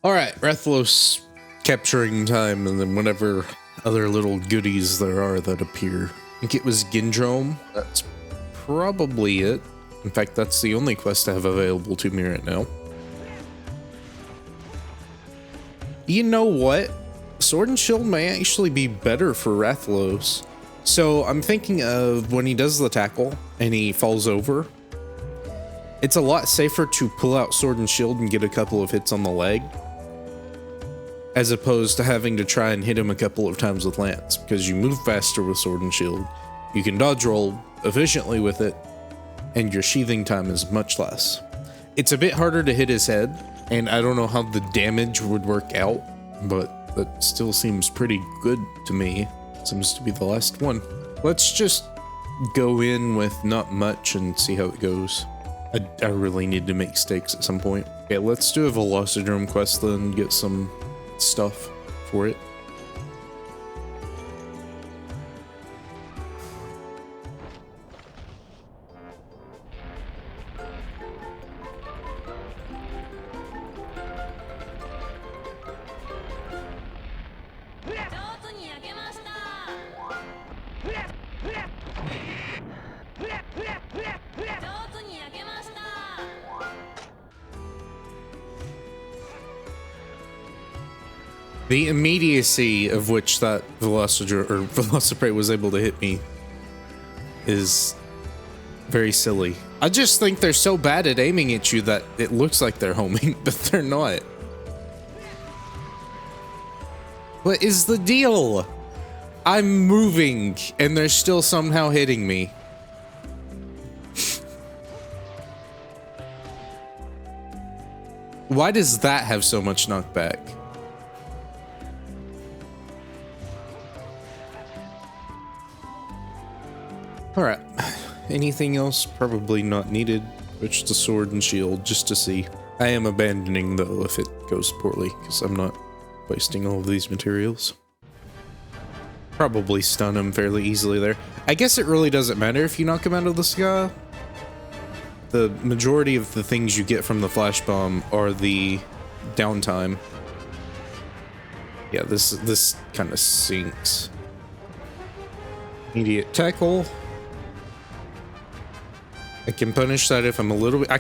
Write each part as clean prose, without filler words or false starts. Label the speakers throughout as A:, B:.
A: All right, Rathalos capturing time, and then whatever other little goodies there are that appear. I think it was Gindrome. That's probably it. In fact, that's the only quest I have available to me right now. You know what? Sword and Shield may actually be better for Rathalos. So I'm thinking of when he does the tackle and he falls over. It's a lot safer to pull out Sword and Shield and get a couple of hits on the leg, as opposed to having to try and hit him a couple of times with Lance, because you move faster with Sword and Shield, you can dodge roll efficiently with it, and your sheathing time is much less. It's a bit harder to hit his head, and I don't know how the damage would work out, but that still seems pretty good to me. Seems to be the last one. Let's just go in with not much and see how it goes. I really need to make stakes at some point. Okay, let's do a Velocidrome quest then, get some stuff for it. The immediacy of which that Velocipray was able to hit me is very silly. I just think they're so bad at aiming at you that it looks like they're homing, but they're not. What is the deal? I'm moving and they're still somehow hitting me. Why does that have so much knockback? Alright, anything else? Probably not needed. Switch to Sword and Shield just to see. I am abandoning though if it goes poorly, because I'm not wasting all of these materials. Probably stun him fairly easily there. I guess it really doesn't matter if you knock him out of the sky. The majority of the things you get from the Flash Bomb are the downtime. Yeah, this kind of sinks. Immediate tackle. I can punish that if I'm a little bit. I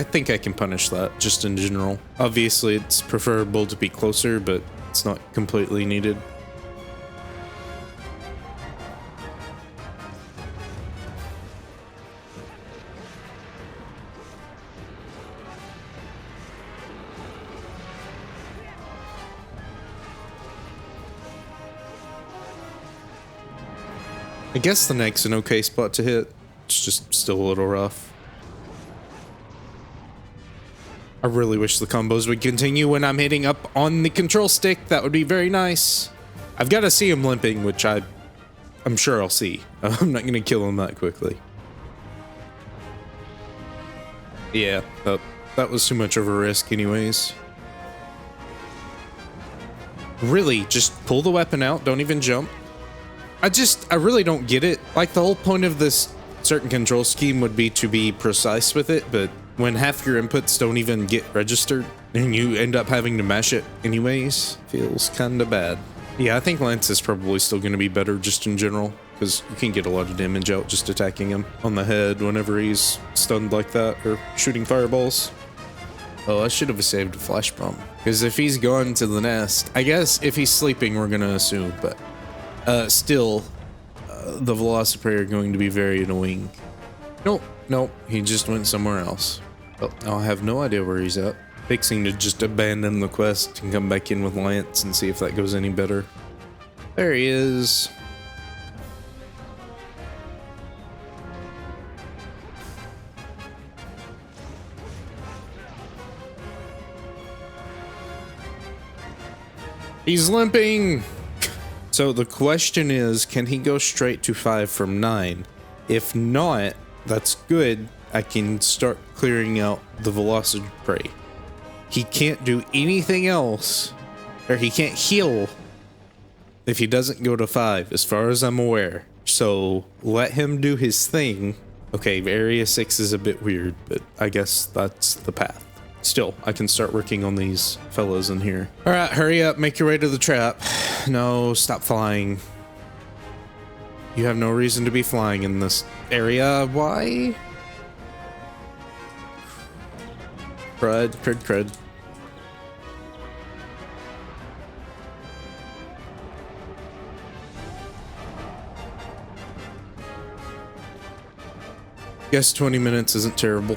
A: think I can punish that just in general. Obviously, it's preferable to be closer, but it's not completely needed. I guess the neck's an okay spot to hit. It's just still a little rough. I really wish the combos would continue when I'm hitting up on the control stick. That would be very nice. I've got to see him limping, which I'm sure I'll see. I'm not going to kill him that quickly. Yeah, that was too much of a risk anyways. Really, just pull the weapon out. Don't even jump. I really don't get it. Like, the whole point of this certain control scheme would be to be precise with it, but when half your inputs don't even get registered and you end up having to mash it anyways, feels kinda bad. Yeah, I think Lance is probably still gonna be better just in general, because you can get a lot of damage out just attacking him on the head whenever he's stunned like that, or shooting fireballs. Oh, I should have saved a Flash Bomb, because if he's gone to the nest, I guess if he's sleeping we're gonna assume, but still, the Velocipray are going to be very annoying. Nope, he just went somewhere else. Oh, I have no idea where he's at. Fixing to just abandon the quest and come back in with Lance and see if that goes any better. There he is. He's limping! So the question is, can he go straight to 5 from 9? If not, that's good. I can start clearing out the Velocipray. He can't do anything else, or he can't heal if he doesn't go to 5, as far as I'm aware. So let him do his thing. Okay, Area 6 is a bit weird, but I guess that's the path. still, I can start working on these fellows in here. All right, hurry up, make your way to the trap. No, stop flying. You have no reason to be flying in this area. Why? Crud, crud, crud. Guess 20 minutes isn't terrible.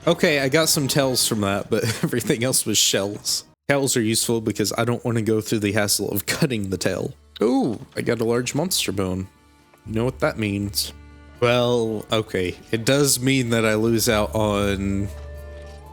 A: Okay, I got some tails from that, but everything else was shells. Tails are useful because I don't want to go through the hassle of cutting the tail. Ooh, I got a large monster bone. You know what that means? Well, okay. It does mean that I lose out on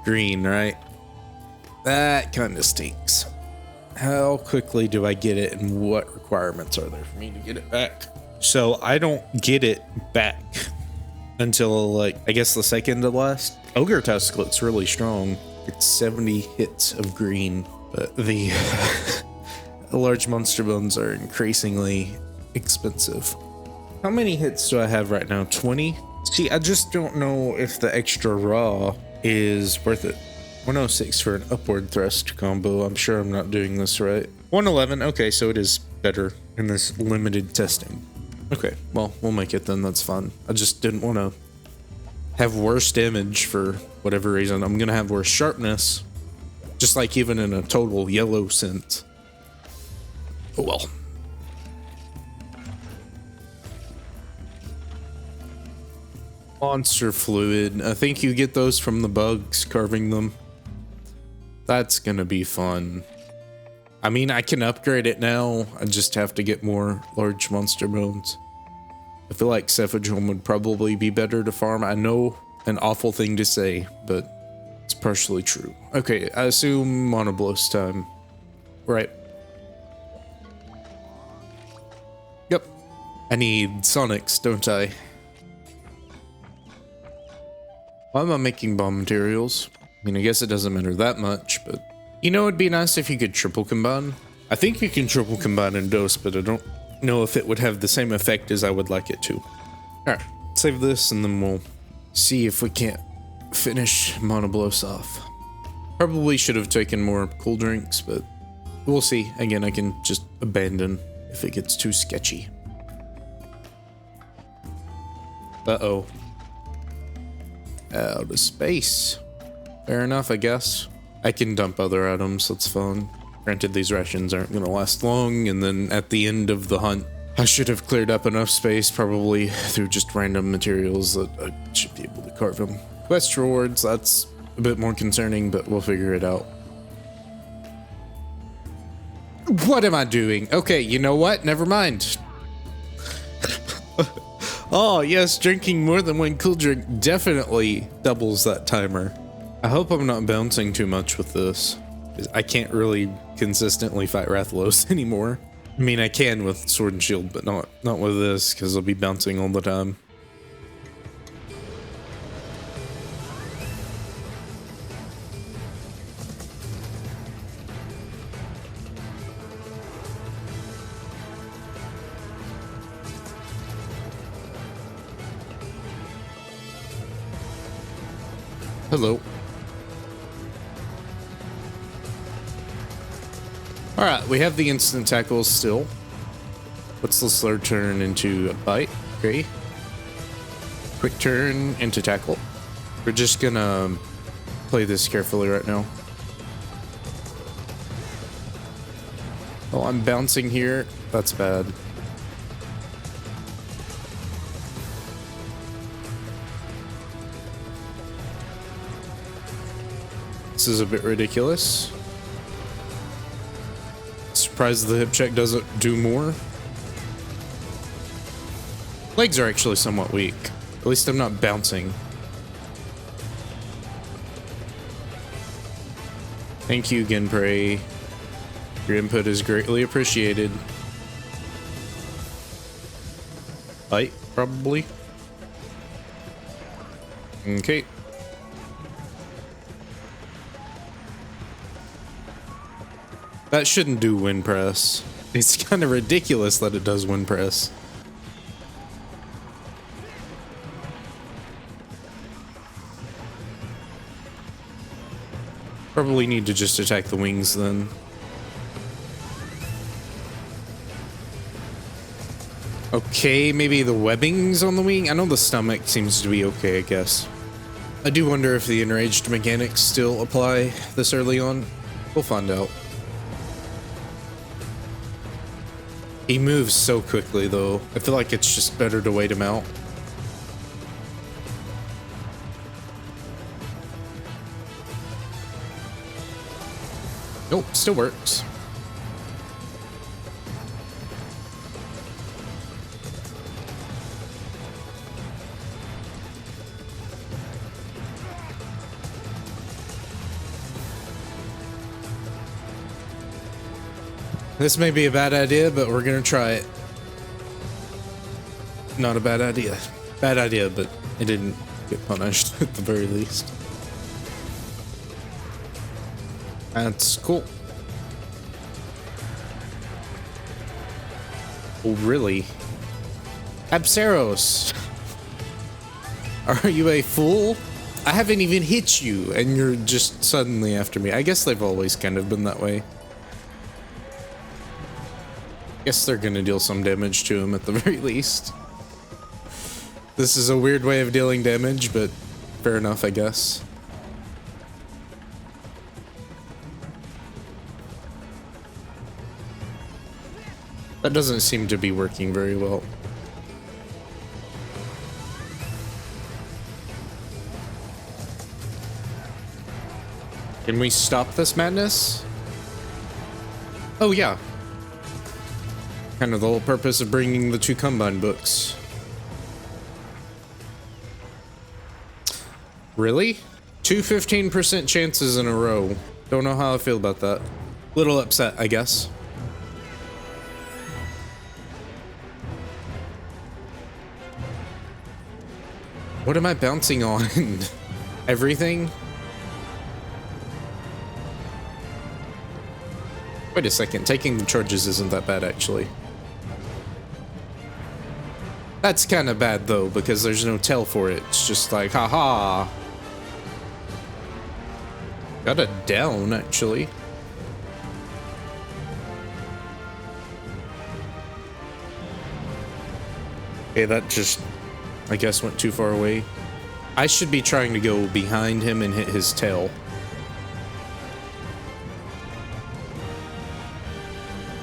A: green, right? That kind of stinks. How quickly do I get it, and what requirements are there for me to get it back? So I don't get it back until, like, I guess the second to last. Ogre Tusk looks really strong. It's 70 hits of green, but the large monster bones are increasingly expensive. How many hits do I have right now? 20? See, I just don't know if the extra raw is worth it. 106 for an upward thrust combo. I'm sure I'm not doing this right. 111. Okay, so it is better in this limited testing. Okay, well, we'll make it then. That's fine. I just didn't want to have worse damage for whatever reason. I'm going to have worse sharpness, just like even in a total yellow sense. Oh well. Monster fluid. I think you get those from the bugs carving them. That's gonna be fun. I mean, I can upgrade it now. I just have to get more large monster bones. I feel like Cephadrome would probably be better to farm. I know, an awful thing to say, but it's partially true. Okay, I assume Monoblos time. Right. Yep. I need Sonics, don't I? Why am I making bomb materials? I mean, I guess it doesn't matter that much, but... You know, it'd be nice if you could triple combine. I think you can triple combine in DOS, but I don't know if it would have the same effect as I would like it to. Alright, save this and then we'll see if we can't finish Monoblos off. Probably should have taken more cool drinks, but we'll see. Again, I can just abandon if it gets too sketchy. Uh-oh. Out of space. Fair enough, I guess. I can dump other items, that's fine. Granted, these rations aren't gonna last long, and then at the end of the hunt, I should have cleared up enough space, probably through just random materials, that I should be able to carve them. Quest rewards, that's a bit more concerning, but we'll figure it out. What am I doing? Okay, you know what? Never mind. Oh, yes, drinking more than one cool drink definitely doubles that timer. I hope I'm not bouncing too much with this. I can't really consistently fight Rathalos anymore. I mean, I can with Sword and Shield, but not with this, because I'll be bouncing all the time. Hello. Alright, we have the instant tackles still. What's the slow turn into a bite? Okay. Quick turn into tackle. We're just gonna play this carefully right now. Oh, I'm bouncing here. That's bad. This is a bit ridiculous. Surprised the hip check doesn't do more. Legs are actually somewhat weak. At least I'm not bouncing. Thank you, Genprey. Your input is greatly appreciated. Bite, probably. Okay. That shouldn't do wind press. It's kind of ridiculous that it does wind press. Probably need to just attack the wings then. Okay, maybe the webbings on the wing? I know the stomach seems to be okay, I guess. I do wonder if the enraged mechanics still apply this early on. We'll find out. He moves so quickly though. I feel like it's just better to wait him out. Nope, still works. This may be a bad idea, but we're gonna try it. Not a bad idea. Bad idea, but it didn't get punished at the very least. That's cool. Oh, really? Abseros! Are you a fool? I haven't even hit you, and you're just suddenly after me. I guess they've always kind of been that way. Guess they're gonna deal some damage to him at the very least. This is a weird way of dealing damage, but fair enough, I guess. That doesn't seem to be working very well. Can we stop this madness? Oh yeah. Kind of the whole purpose of bringing the two Combine books. Really? Two 15% chances in a row. Don't know how I feel about that. Little upset, I guess. What am I bouncing on? Everything? Wait a second, taking the charges isn't that bad actually. That's kind of bad though, because there's no tell for it. It's just like, haha. Got a down, actually. Okay, that just, I guess, went too far away. I should be trying to go behind him and hit his tail.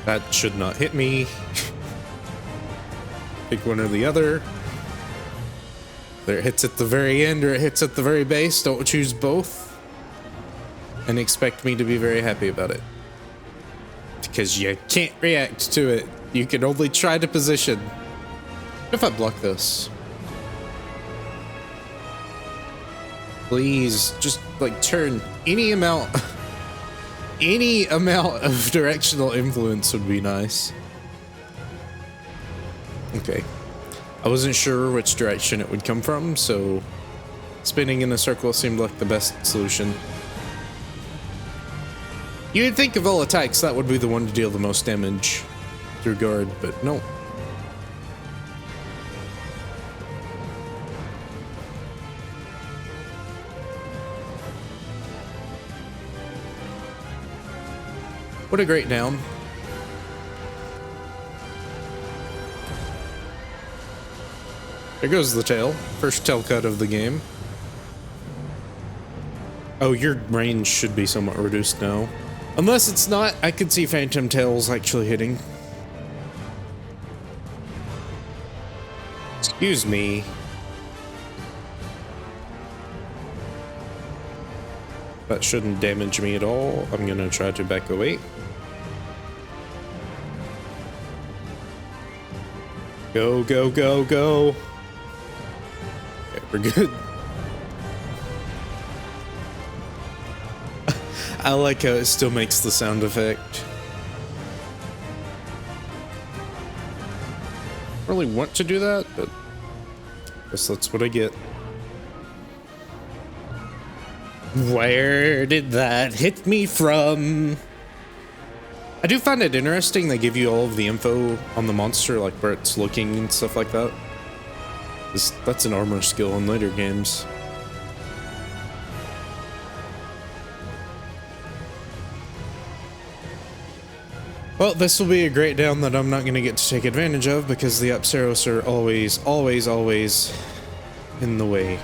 A: That should not hit me. Pick one or the other. Either it hits at the very end or it hits at the very base. Don't choose both. And expect me to be very happy about it. Because you can't react to it. You can only try to position. What if I block this? Please, just like turn any amount. Any amount of directional influence would be nice. Okay. I wasn't sure which direction it would come from, so spinning in a circle seemed like the best solution. You'd think of all attacks that would be the one to deal the most damage through guard, but no. What a great down. There goes the tail. First tail cut of the game. Oh, your range should be somewhat reduced now. Unless it's not, I could see Phantom Tails actually hitting. Excuse me. That shouldn't damage me at all. I'm gonna try to back away. Go, go, go, go. Okay, we're good. I like how it still makes the sound effect. Really want to do that, but I guess that's what I get. Where did that hit me from? I do find it interesting they give you all of the info on the monster, like where it's looking and stuff like that. That's an armor skill in later games. Well, this will be a great down that I'm not going to get to take advantage of because the Apsaros are always, always, always in the way.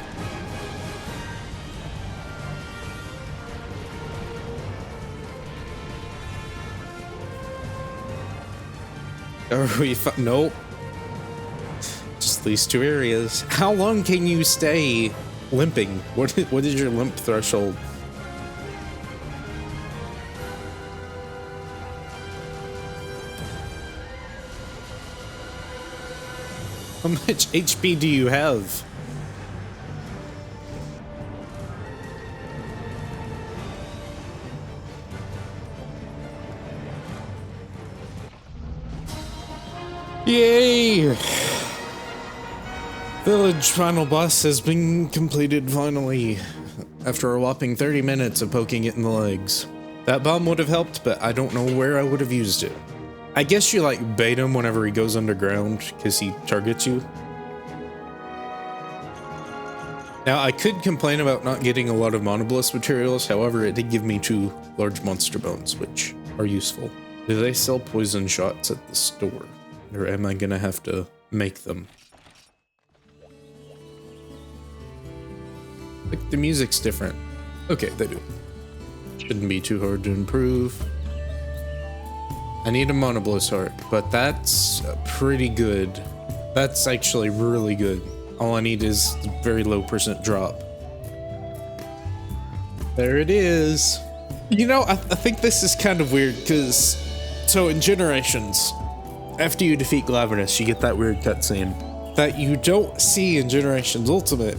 A: Are we nope. Just these two areas. How long can you stay limping? What is your limp threshold? How much HP do you have? Yay! Village final boss has been completed finally, after a whopping 30 minutes of poking it in the legs. That bomb would have helped, but I don't know where I would have used it. I guess you like bait him whenever he goes underground, because he targets you. Now, I could complain about not getting a lot of Monobliss materials, however, it did give me 2 large monster bones, which are useful. Do they sell poison shots at the store? Or am I gonna have to make them? Like, the music's different. Okay, they do. Shouldn't be too hard to improve. I need a Monobliss heart, but that's pretty good. That's actually really good. All I need is a very low % drop. There it is. You know, I think this is kind of weird, because... So, in Generations, after you defeat Glavenus, you get that weird cutscene that you don't see in Generations Ultimate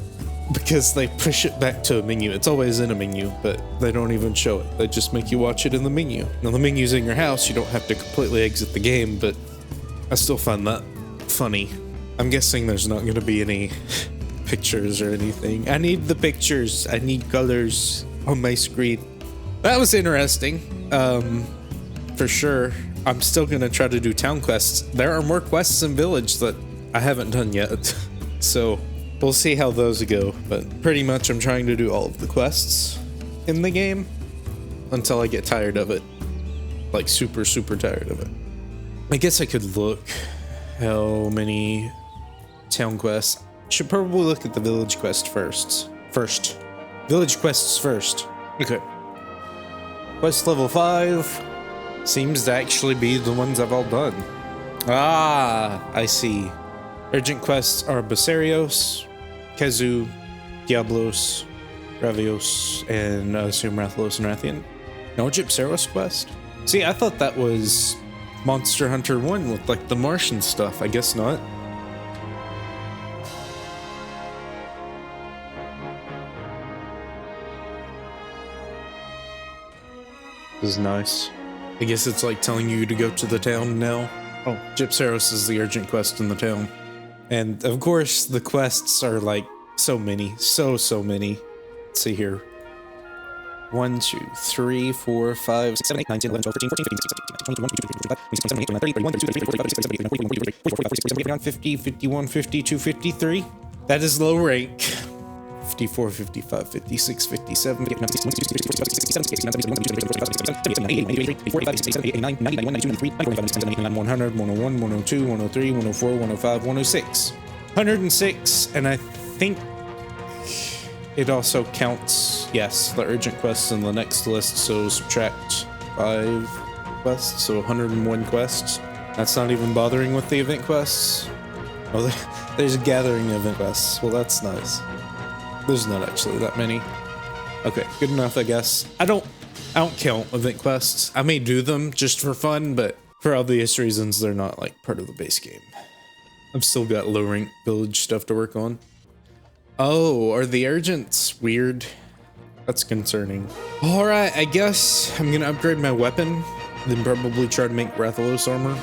A: because they push it back to a menu. It's always in a menu, but they don't even show it. They just make you watch it in the menu. Now, the menu's in your house. You don't have to completely exit the game, but I still find that funny. I'm guessing there's not going to be any pictures or anything. I need the pictures. I need colors on my screen. That was interesting. For sure. I'm still gonna try to do town quests. There are more quests in Village that I haven't done yet, so we'll see how those go. But pretty much I'm trying to do all of the quests in the game until I get tired of it. Like super, super tired of it. I guess I could look how many town quests. Should probably look at the Village quest first. Village quests first. Okay. Quest level 5. Seems to actually be the ones I've all done. Ah, I see. Urgent quests are Basarios, Kezu, Diablos, Gravios, and I assume Rathalos and Rathian. No Gypsaros quest? See, I thought that was Monster Hunter 1 with like the Martian stuff. I guess not. This is nice. I guess it's like telling you to go to the town now. Oh, Gypsaros is the urgent quest in the town. And of course, the quests are like so many. So many. Let's see here. 1, 2, 3, 4, 5, 6, 7, 8, 9, 10, 11, 12, 13, 14, 15, 16, 17, 18, 19, 20, 21, 22, 23, 24, 25, 26, 27, 28, 29, 30, 31, 32, 33, 34, 35, 36, 37, 38, 39, 40, 41, 42, 43, 44, 45, 46, 47, 48, 49, 50, 51, 52, 53. That is low rank. 54, 55, 56, 57, 58, 59, 60, 61, 62, 63, 64, 65, 66, 67, 68, 69, 70, 75, 76, 77, 78, 79, 90, 91, 92, 93, 94, 95, 96, 97, 98, 100, 101, 102, 103, 104, 105, 106. 106, and I think it also counts, yes, the urgent quests in the next list, so subtract 5 quests, so 101 quests. That's not even bothering with the event quests. Oh, there's a gathering event quests. Well, that's nice. There's not actually that many. Okay, good enough, I guess. I don't count event quests. I may do them just for fun, but for obvious reasons, they're not like part of the base game. I've still got low rank village stuff to work on. Oh, are the urgents weird? That's concerning. All right, I guess I'm gonna upgrade my weapon, then probably try to make Rathalos armor.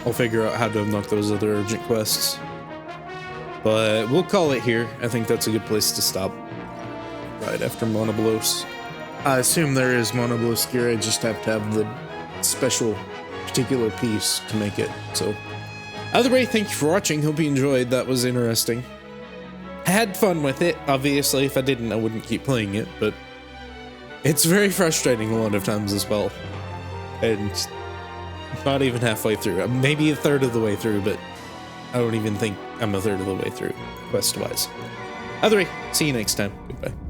A: I'll figure out how to unlock those other urgent quests. But we'll call it here. I think that's a good place to stop. Right after Monobliss. I assume there is Monobliss gear. I just have to have the special particular piece to make it. So either way, thank you for watching. Hope you enjoyed. That was interesting. I had fun with it. Obviously, if I didn't, I wouldn't keep playing it, but it's very frustrating a lot of times as well. And Not even halfway through. I'm maybe a third of the way through, but I don't even think I'm a third of the way through, quest-wise. Either way, see you next time. Goodbye.